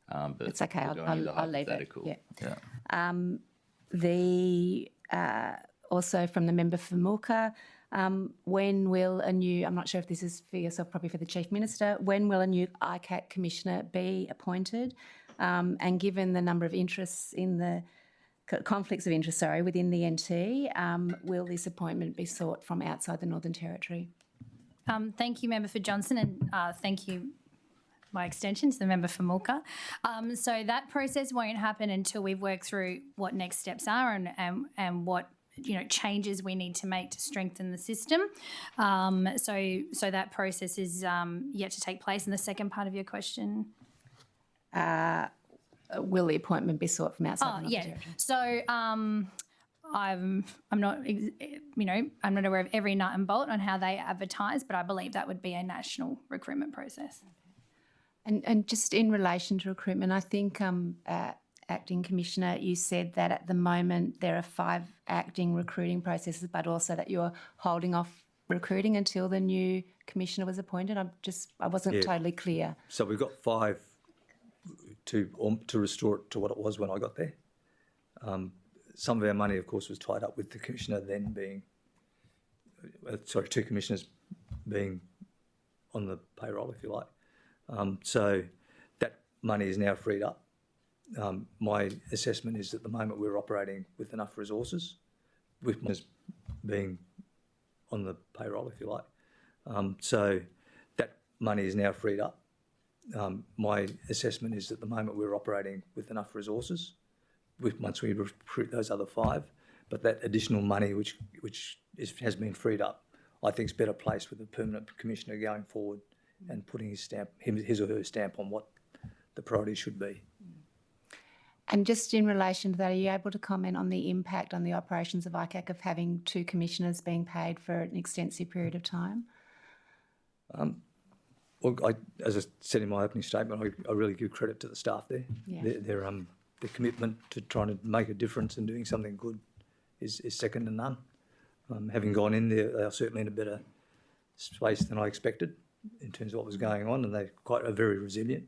But it's okay. I'll leave it. Yeah. Also from the member for Mooka, when will a new, I'm not sure if this is for yourself, probably for the Chief Minister, when will a new ICAC Commissioner be appointed? And given the number of interests in the conflicts of interest, within the NT, will this appointment be sought from outside the Northern Territory? Thank you, Member for Johnson, and thank you, by extension, to the member for Mooka. So that process won't happen until we've worked through what next steps are and what changes we need to make to strengthen the system. So that process is yet to take place. And the second part of your question. Will the appointment be sought from outside the Northern Territory? So I'm not, I'm not aware of every nut and bolt on how they advertise, but I believe that would be a national recruitment process. And just in relation to recruitment, I think, Acting Commissioner, you said that at the moment there are 5 acting recruiting processes, but also that you're holding off recruiting until the new Commissioner was appointed. I wasn't totally clear. So we've got 5 to restore it to what it was when I got there. Some of our money, of course, was tied up with the Commissioner then being, 2 Commissioners being on the payroll, if you like. So that money is now freed up. My assessment is at the moment we're operating with enough resources, with being on the payroll, if you like. So that money is now freed up. My assessment is at the moment we're operating with enough resources, once we recruit those other 5, but that additional money which has been freed up, I think is better placed with the permanent Commissioner going forward and putting his or her stamp on what the priorities should be. And just in relation to that, are you able to comment on the impact on the operations of ICAC of having 2 Commissioners being paid for an extensive period of time? Well, as I said in my opening statement, I really give credit to the staff there. Yeah. Their commitment to trying to make a difference and doing something good is second to none. Having gone in there, they are certainly in a better space than I expected in terms of what was going on, and they're very resilient.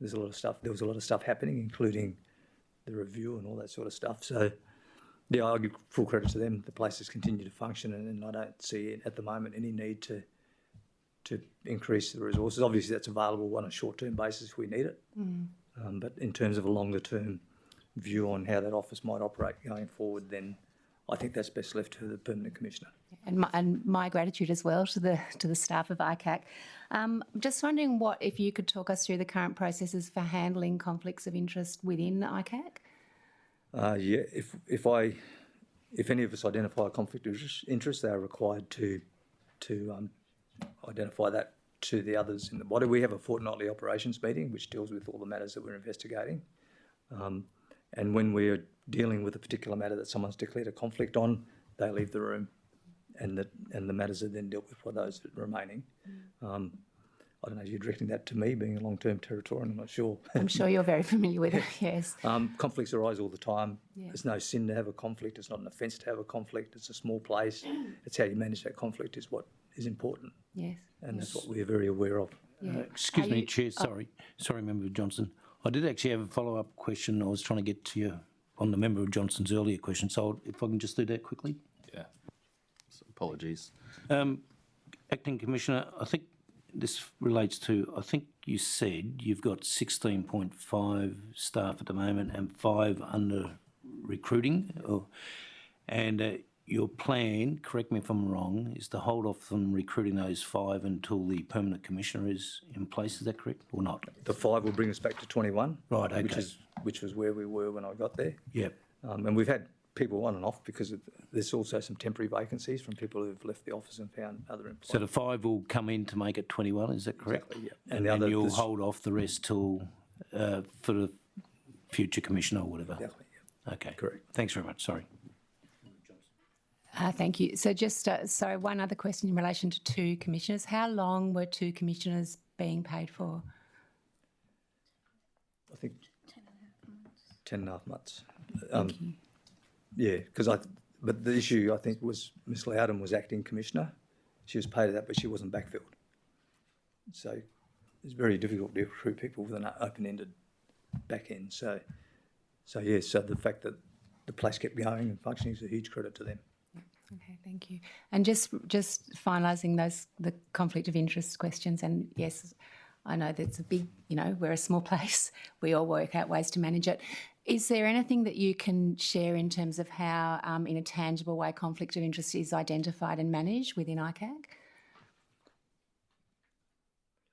There's a lot of stuff. There was a lot of stuff happening, including the review and all that sort of stuff. So, yeah, I give full credit to them. The places continue to function, and I don't see at the moment any need to increase the resources. Obviously, that's available on a short-term basis if we need it. But in terms of a longer-term view on how that office might operate going forward, then I think that's best left to the permanent Commissioner. And my gratitude as well to the staff of ICAC. Just wondering if you could talk us through the current processes for handling conflicts of interest within ICAC. If any of us identify a conflict of interest, they are required to identify that to the others in the body. We have a fortnightly operations meeting which deals with all the matters that we're investigating. And when we're dealing with a particular matter that someone's declared a conflict on, they leave the room, and the matters are then dealt with by those that are remaining. I don't know if you're directing that to me, being a long-term Territorian, I'm not sure. I'm sure you're very familiar with it, yes. Conflicts arise all the time. Yeah. It's no sin to have a conflict. It's not an offence to have a conflict. It's a small place. It's how you manage that conflict is what is important. Yes. And that's what we're very aware of. Yeah. Excuse me, Chair, sorry, Member Johnson. I did actually have a follow-up question I was trying to get to you on the Member of Johnson's earlier question, so if I can just do that quickly. Yeah, so apologies. Acting Commissioner, I think this relates to, I think you said you've got 16.5 staff at the moment and 5 under recruiting, and your plan, correct me if I'm wrong, is to hold off from recruiting those 5 until the permanent Commissioner is in place. Is that correct or not? The 5 will bring us back to 21, right? Okay. Which was where we were when I got there. Yep. And we've had people on and off because there's also some temporary vacancies from people who've left the office and found other employment. So the 5 will come in to make it 21. Is that correct? Exactly. Yeah. And then you'll hold off the rest till for the future Commissioner or whatever. Exactly. Yeah. Okay. Correct. Thanks very much. Sorry. Thank you. So just, one other question in relation to 2 Commissioners. How long were 2 Commissioners being paid for? I think 10.5 months. Thank you. Yeah, but the issue I think was Ms. Loudon was acting Commissioner. She was paid that, but she wasn't backfilled. So it's very difficult to recruit people with an open-ended back end. So the fact that the place kept going and functioning is a huge credit to them. Okay, thank you. And just finalising the conflict of interest questions, and yes, I know that's a big, we're a small place. We all work out ways to manage it. Is there anything that you can share in terms of how, in a tangible way, conflict of interest is identified and managed within ICAC?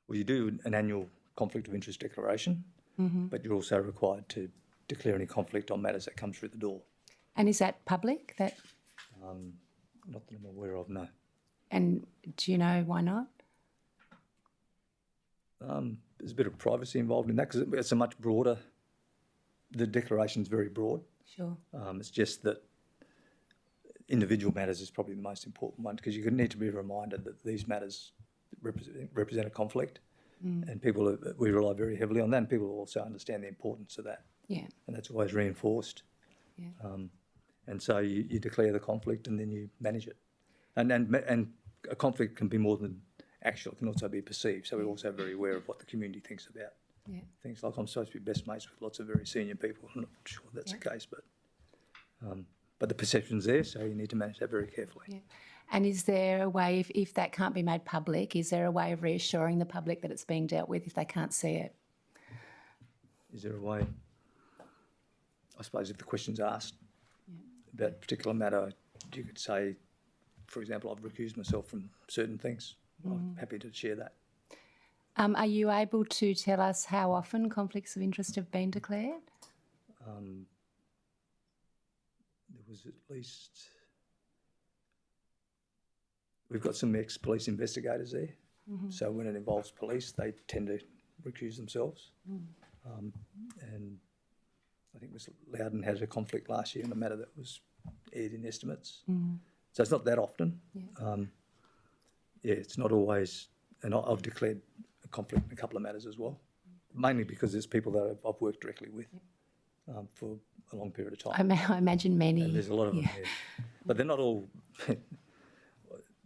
Well, you do an annual conflict of interest declaration, but you're also required to declare any conflict on matters that come through the door. And is that public? Not that I'm aware of, no. And do you know why not? There's a bit of privacy involved in that because it's a much broader, the declaration's very broad. Sure. It's just that individual matters is probably the most important one because you need to be reminded that these matters represent a conflict and we rely very heavily on that, and people also understand the importance of that. Yeah. And that's always reinforced. Yeah. And so you declare the conflict and then you manage it. And a conflict can be more than actual, it can also be perceived. So we're also very aware of what the community thinks about things like I'm supposed to be best mates with lots of very senior people. I'm not sure that's the case, but the perception's there, so you need to manage that very carefully. Yeah. And is there a way, if that can't be made public, is there a way of reassuring the public that it's being dealt with if they can't see it? Is there a way? I suppose if the question's asked about a particular matter, you could say, for example, I've recused myself from certain things. I'm happy to share that. Are you able to tell us how often conflicts of interest have been declared? There was at least... We've got some ex-police investigators there. So when it involves police, they tend to recuse themselves. And I think Ms Loudon had a conflict last year in a matter that was aired in estimates. So it's not that often. It's not always, and I've declared a conflict in a couple of matters as well, mainly because there's people that I've worked directly with for a long period of time. I imagine many. And there's a lot of them there. But they're not all...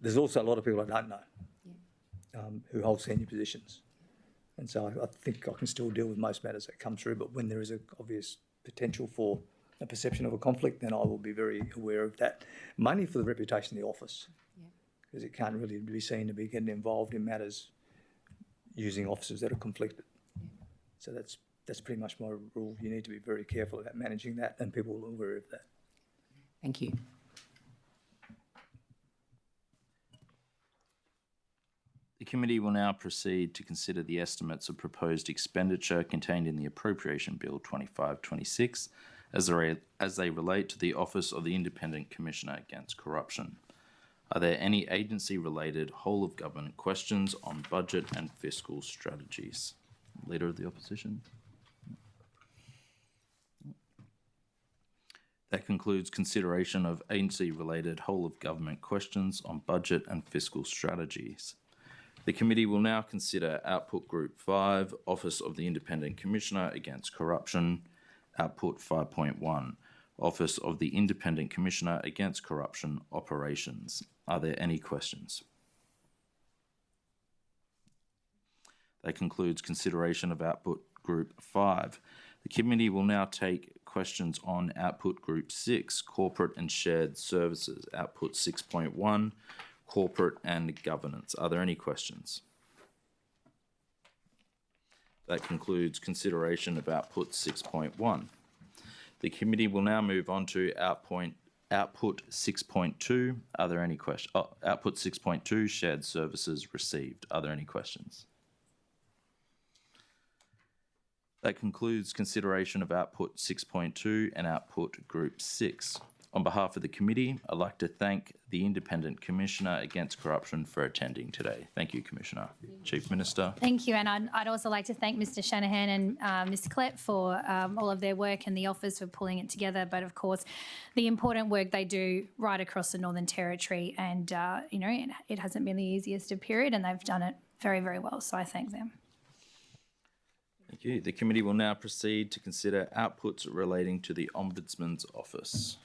There's also a lot of people I don't know who hold senior positions. And so I think I can still deal with most matters that come through, but when there is an obvious potential for a perception of a conflict, then I will be very aware of that, mainly for the reputation of the office, because it can't really be seen to be getting involved in matters using officers that are conflicted. So that's pretty much my rule. You need to be very careful about managing that, and people are aware of that. Thank you. The committee will now proceed to consider the estimates of proposed expenditure contained in the Appropriation Bill 25-26 as they relate to the Office of the Independent Commissioner Against Corruption. Are there any agency-related whole-of-government questions on budget and fiscal strategies? Leader of the Opposition. That concludes consideration of agency-related whole-of-government questions on budget and fiscal strategies. The committee will now consider Output Group 5, Office of the Independent Commissioner Against Corruption, Output 5.1, Office of the Independent Commissioner Against Corruption, Operations. Are there any questions? That concludes consideration of Output Group 5. The committee will now take questions on Output Group 6, Corporate and Shared Services, Output 6.1, Corporate and Governance. Are there any questions? That concludes consideration of Output 6.1. The committee will now move on to Output 6.2. Are there any questions? Output 6.2, Shared Services Received. Are there any questions? That concludes consideration of Output 6.2 and Output Group 6. On behalf of the committee, I'd like to thank the Independent Commissioner Against Corruption for attending today. Thank you, Commissioner. Chief Minister. Thank you, and I'd also like to thank Mr Shanahan and Ms Clet for all of their work and the office for pulling it together, but of course the important work they do right across the Northern Territory, and it hasn't been the easiest of period, and they've done it very, very well, so I thank them. Thank you. The committee will now proceed to consider outputs relating to the Ombudsman's Office.